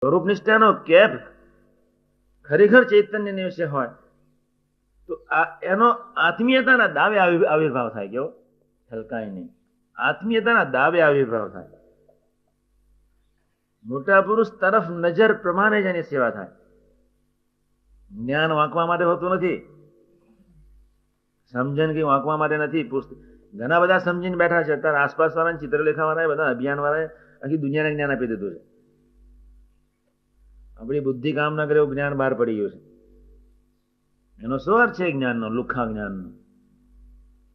સ્વરૂપ નિષ્ઠાનો કેપ ખરેખર ચૈતન્યની વિશે હોય તો એનો આત્મીયતાના દાવે આવિર્ભાવ થાય. કેવો? હલકાય નહીં. આત્મીયતાના દાવે આવિર્ભાવ થાય. મોટા પુરુષ તરફ નજર પ્રમાણે જ એની સેવા થાય. જ્ઞાન વાંકવા માટે હોતું નથી. સમજણ કે વાંકવા માટે નથી. ઘણા બધા સમજીને બેઠા છે. અત્યારે આસપાસ વાળા ચિત્રલેખા વાળા બધા અભિયાન વાળા આખી દુનિયાને જ્ઞાન આપી દીધું છે. આપણી બુદ્ધિ કામ ના કરે એવું જ્ઞાન બહાર પડી ગયું છે. એનો શું અર્થ છે જ્ઞાનનો? લુખ્ખા જ્ઞાનનો.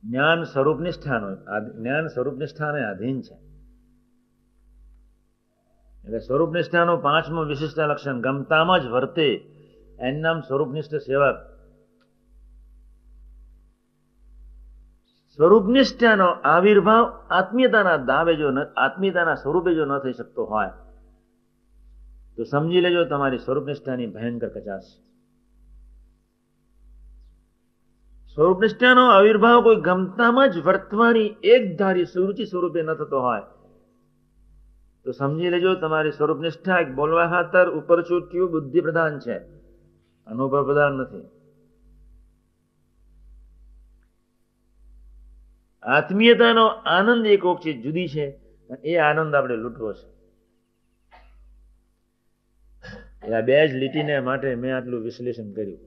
જ્ઞાન સ્વરૂપ નિષ્ઠાનો. જ્ઞાન સ્વરૂપ નિષ્ઠાને આધીન છે. એટલે સ્વરૂપ નિષ્ઠાનો 5મું વિશિષ્ટ લક્ષણ ગમતામાં જ વર્તે એનું નામ સ્વરૂપનિષ્ઠ સેવક. સ્વરૂપનિષ્ઠાનો આવિર્ભાવ આત્મીયતાના દાવે આત્મીયતાના સ્વરૂપે જો ન થઈ શકતો હોય તો સમજી લેજો તમારી સ્વરૂપનિષ્ઠાની ભયંકર કચાશ. સ્વરૂપનિષ્ઠાનો આવિર્ભાવ કોઈ ગમતામાં જ વર્તવાની એક ધારી સુરુચિ સ્વરૂપે ન થતો હોય તો સમજી લેજો તમારી સ્વરૂપનિષ્ઠા એક બોલવા ખાતર ઉપર છૂટ્યું બુદ્ધિ પ્રધાન છે, અનુભવ પ્રધાન નથી. આત્મીયતાનો આનંદ એક ચીજ જુદી છે. એ આનંદ આપણે લૂંટવો છે. આ બે જ લીટીને માટે મેં આટલું વિશ્લેષણ કર્યું.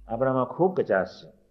આપણામાં ખૂબ કચાશ છે.